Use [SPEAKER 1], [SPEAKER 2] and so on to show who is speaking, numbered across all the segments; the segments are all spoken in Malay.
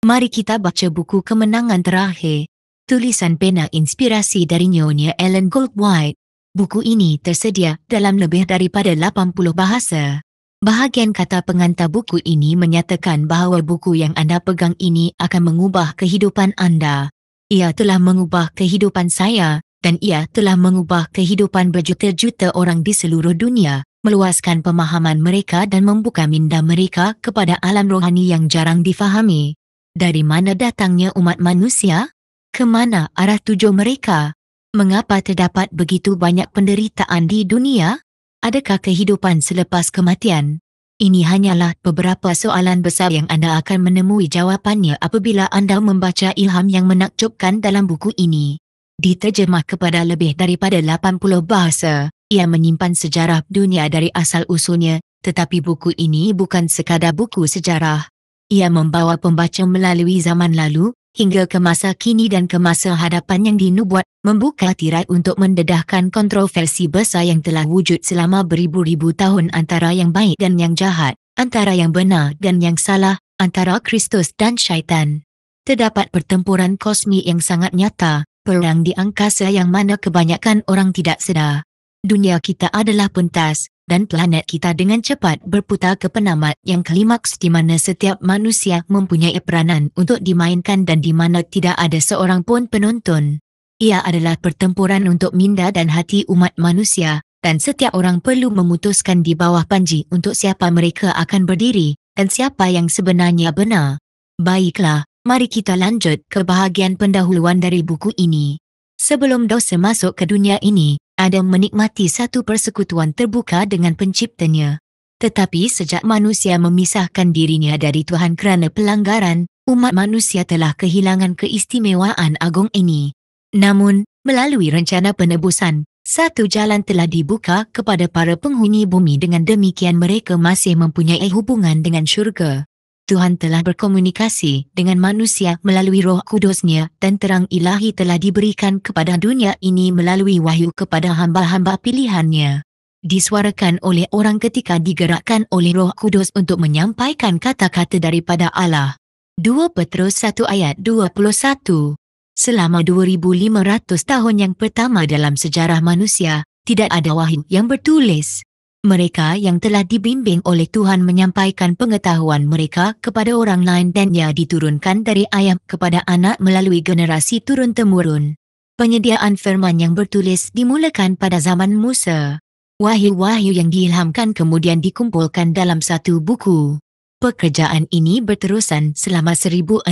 [SPEAKER 1] Mari kita baca buku Kemenangan Terakhir. Tulisan pena inspirasi dari Nyonya Ellen Goldwhite. Buku ini tersedia dalam lebih daripada 80 bahasa. Bahagian kata pengantar buku ini menyatakan bahawa buku yang anda pegang ini akan mengubah kehidupan anda. Ia telah mengubah kehidupan saya dan ia telah mengubah kehidupan berjuta-juta orang di seluruh dunia, meluaskan pemahaman mereka dan membuka minda mereka kepada alam rohani yang jarang difahami. Dari mana datangnya umat manusia? Ke mana arah tuju mereka? Mengapa terdapat begitu banyak penderitaan di dunia? Adakah kehidupan selepas kematian? Ini hanyalah beberapa soalan besar yang anda akan menemui jawapannya apabila anda membaca ilham yang menakjubkan dalam buku ini. Diterjemah kepada lebih daripada 80 bahasa, ia menyimpan sejarah dunia dari asal-usulnya, tetapi buku ini bukan sekadar buku sejarah. Ia membawa pembaca melalui zaman lalu, hingga ke masa kini dan ke masa hadapan yang dinubuat, membuka tirai untuk mendedahkan kontroversi besar yang telah wujud selama beribu-ribu tahun antara yang baik dan yang jahat, antara yang benar dan yang salah, antara Kristus dan syaitan. Terdapat pertempuran kosmik yang sangat nyata, perang di angkasa yang mana kebanyakan orang tidak sedar. Dunia kita adalah pentas, dan planet kita dengan cepat berputar ke penamat yang klimaks di mana setiap manusia mempunyai peranan untuk dimainkan dan di mana tidak ada seorang pun penonton. Ia adalah pertempuran untuk minda dan hati umat manusia, dan setiap orang perlu memutuskan di bawah panji untuk siapa mereka akan berdiri, dan siapa yang sebenarnya benar. Baiklah, mari kita lanjut ke bahagian pendahuluan dari buku ini. Sebelum dosa masuk ke dunia ini, Adam menikmati satu persekutuan terbuka dengan penciptanya. Tetapi sejak manusia memisahkan dirinya dari Tuhan kerana pelanggaran, umat manusia telah kehilangan keistimewaan agung ini. Namun, melalui rencana penebusan, satu jalan telah dibuka kepada para penghuni bumi, dengan demikian mereka masih mempunyai hubungan dengan syurga. Tuhan telah berkomunikasi dengan manusia melalui Roh Kudus-Nya dan terang ilahi telah diberikan kepada dunia ini melalui wahyu kepada hamba-hamba pilihan-Nya. Disuarakan oleh orang ketika digerakkan oleh Roh Kudus untuk menyampaikan kata-kata daripada Allah. 2 Petrus 1 ayat 21. Selama 2500 tahun yang pertama dalam sejarah manusia, tidak ada wahyu yang bertulis. Mereka yang telah dibimbing oleh Tuhan menyampaikan pengetahuan mereka kepada orang lain dan ia diturunkan dari ayah kepada anak melalui generasi turun-temurun. Penyediaan firman yang bertulis dimulakan pada zaman Musa. Wahyu-wahyu yang diilhamkan kemudian dikumpulkan dalam satu buku. Pekerjaan ini berterusan selama 1600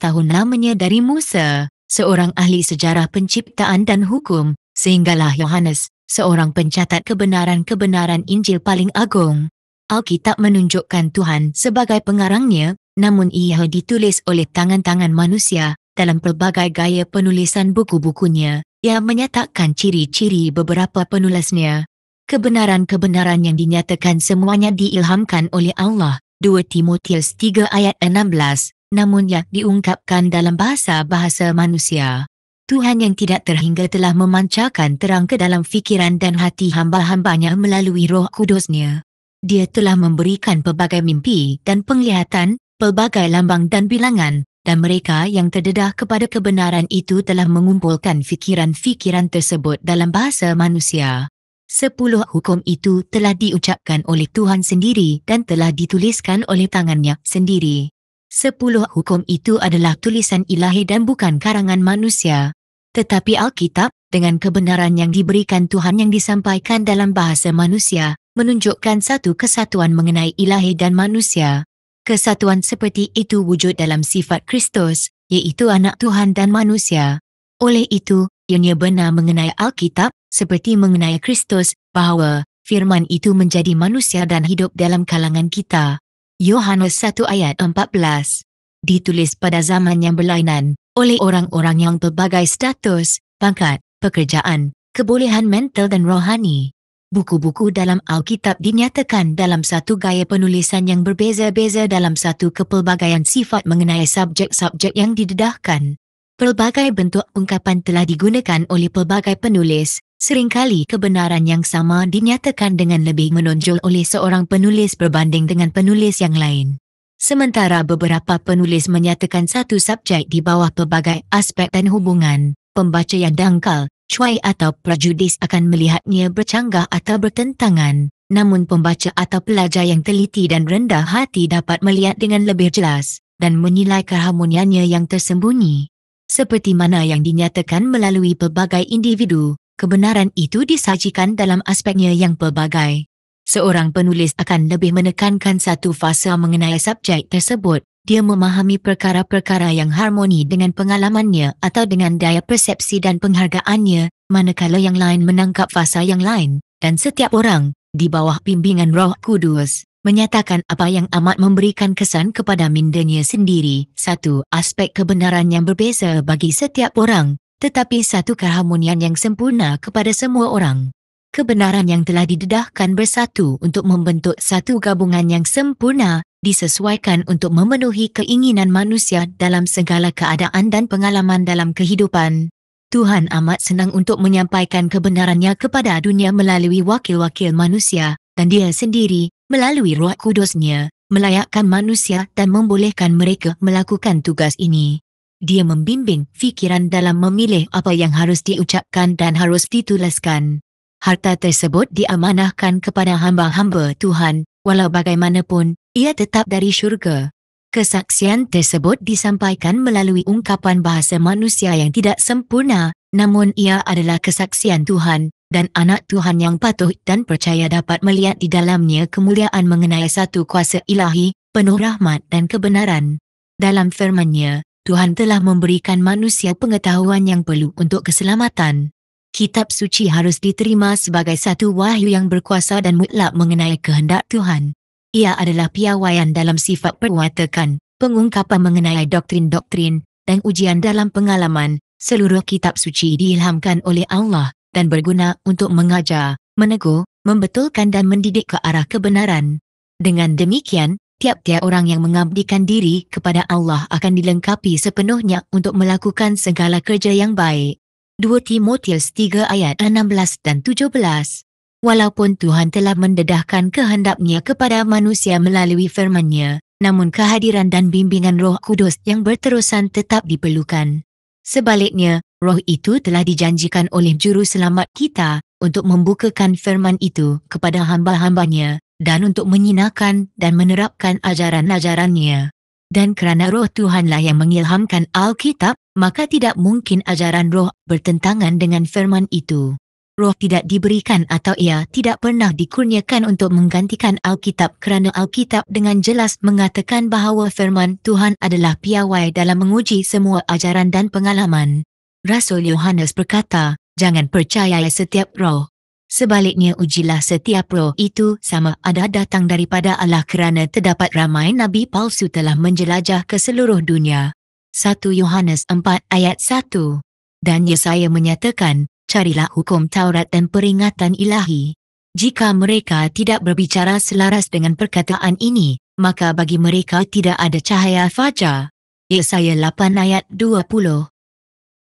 [SPEAKER 1] tahun lamanya dari Musa, seorang ahli sejarah penciptaan dan hukum, sehinggalah Yohanes, seorang pencatat kebenaran-kebenaran Injil paling agung. Alkitab menunjukkan Tuhan sebagai pengarangnya, namun ia ditulis oleh tangan-tangan manusia. Dalam pelbagai gaya penulisan buku-bukunya, ia menyatakan ciri-ciri beberapa penulisnya. Kebenaran-kebenaran yang dinyatakan semuanya diilhamkan oleh Allah. 2 Timotius 3 ayat 16, namun ia diungkapkan dalam bahasa-bahasa manusia. Tuhan yang tidak terhingga telah memancarkan terang ke dalam fikiran dan hati hamba-hambanya melalui Roh Kudus-Nya. Dia telah memberikan pelbagai mimpi dan penglihatan, pelbagai lambang dan bilangan, dan mereka yang terdedah kepada kebenaran itu telah mengumpulkan fikiran-fikiran tersebut dalam bahasa manusia. 10 hukum itu telah diucapkan oleh Tuhan sendiri dan telah dituliskan oleh tangannya sendiri. 10 hukum itu adalah tulisan ilahi dan bukan karangan manusia. Tetapi Alkitab, dengan kebenaran yang diberikan Tuhan yang disampaikan dalam bahasa manusia, menunjukkan satu kesatuan mengenai ilahi dan manusia. Kesatuan seperti itu wujud dalam sifat Kristus, iaitu anak Tuhan dan manusia. Oleh itu, ianya benar mengenai Alkitab, seperti mengenai Kristus, bahawa firman itu menjadi manusia dan hidup dalam kalangan kita. Yohanes 1 ayat 14. Ditulis pada zaman yang berlainan, oleh orang-orang yang pelbagai status, pangkat, pekerjaan, kebolehan mental dan rohani. Buku-buku dalam Alkitab dinyatakan dalam satu gaya penulisan yang berbeza-beza dalam satu kepelbagaian sifat mengenai subjek-subjek yang didedahkan. Pelbagai bentuk ungkapan telah digunakan oleh pelbagai penulis, seringkali kebenaran yang sama dinyatakan dengan lebih menonjol oleh seorang penulis berbanding dengan penulis yang lain. Sementara beberapa penulis menyatakan satu subjek di bawah pelbagai aspek dan hubungan, pembaca yang dangkal, cuai atau prejudis akan melihatnya bercanggah atau bertentangan. Namun pembaca atau pelajar yang teliti dan rendah hati dapat melihat dengan lebih jelas dan menilai keharmoniannya yang tersembunyi. Seperti mana yang dinyatakan melalui pelbagai individu, kebenaran itu disajikan dalam aspeknya yang pelbagai. Seorang penulis akan lebih menekankan satu fasa mengenai subjek tersebut. Dia memahami perkara-perkara yang harmoni dengan pengalamannya atau dengan daya persepsi dan penghargaannya, manakala yang lain menangkap fasa yang lain. Dan setiap orang, di bawah bimbingan Roh Kudus, menyatakan apa yang amat memberikan kesan kepada mindanya sendiri. Satu aspek kebenaran yang berbeza bagi setiap orang, tetapi satu keharmonian yang sempurna kepada semua orang. Kebenaran yang telah didedahkan bersatu untuk membentuk satu gabungan yang sempurna, disesuaikan untuk memenuhi keinginan manusia dalam segala keadaan dan pengalaman dalam kehidupan. Tuhan amat senang untuk menyampaikan kebenarannya kepada dunia melalui wakil-wakil manusia, dan Dia sendiri, melalui Roh Kudusnya, melayakkan manusia dan membolehkan mereka melakukan tugas ini. Dia membimbing fikiran dalam memilih apa yang harus diucapkan dan harus dituliskan. Harta tersebut diamanahkan kepada hamba-hamba Tuhan, walau bagaimanapun, ia tetap dari syurga. Kesaksian tersebut disampaikan melalui ungkapan bahasa manusia yang tidak sempurna, namun ia adalah kesaksian Tuhan, dan anak Tuhan yang patuh dan percaya dapat melihat di dalamnya kemuliaan mengenai satu kuasa ilahi, penuh rahmat dan kebenaran. Dalam firman-Nya, Tuhan telah memberikan manusia pengetahuan yang perlu untuk keselamatan. Kitab suci harus diterima sebagai satu wahyu yang berkuasa dan mutlak mengenai kehendak Tuhan. Ia adalah piawaian dalam sifat perwatakan, pengungkapan mengenai doktrin-doktrin, dan ujian dalam pengalaman. Seluruh kitab suci diilhamkan oleh Allah dan berguna untuk mengajar, menegur, membetulkan dan mendidik ke arah kebenaran. Dengan demikian, tiap-tiap orang yang mengabdikan diri kepada Allah akan dilengkapi sepenuhnya untuk melakukan segala kerja yang baik. 2 Timotius 3 ayat 16 dan 17. Walaupun Tuhan telah mendedahkan kehendak-Nya kepada manusia melalui firman-Nya, namun kehadiran dan bimbingan Roh Kudus yang berterusan tetap diperlukan. Sebaliknya, Roh itu telah dijanjikan oleh Juru Selamat kita untuk membukakan firman itu kepada hamba-hambanya dan untuk menyinarkan dan menerapkan ajaran-ajarannya. Dan kerana Roh Tuhanlah yang mengilhamkan Alkitab, maka tidak mungkin ajaran Roh bertentangan dengan firman itu. Roh tidak diberikan atau ia tidak pernah dikurniakan untuk menggantikan Alkitab kerana Alkitab dengan jelas mengatakan bahawa firman Tuhan adalah piawai dalam menguji semua ajaran dan pengalaman. Rasul Yohanes berkata, jangan percayai setiap roh. Sebaliknya ujilah setiap roh itu sama ada datang daripada Allah kerana terdapat ramai nabi palsu telah menjelajah ke seluruh dunia. 1 Yohanes 4 ayat 1. Dan Yesaya menyatakan, carilah hukum Taurat dan peringatan ilahi. Jika mereka tidak berbicara selaras dengan perkataan ini, maka bagi mereka tidak ada cahaya fajar. Yesaya 8 ayat 20.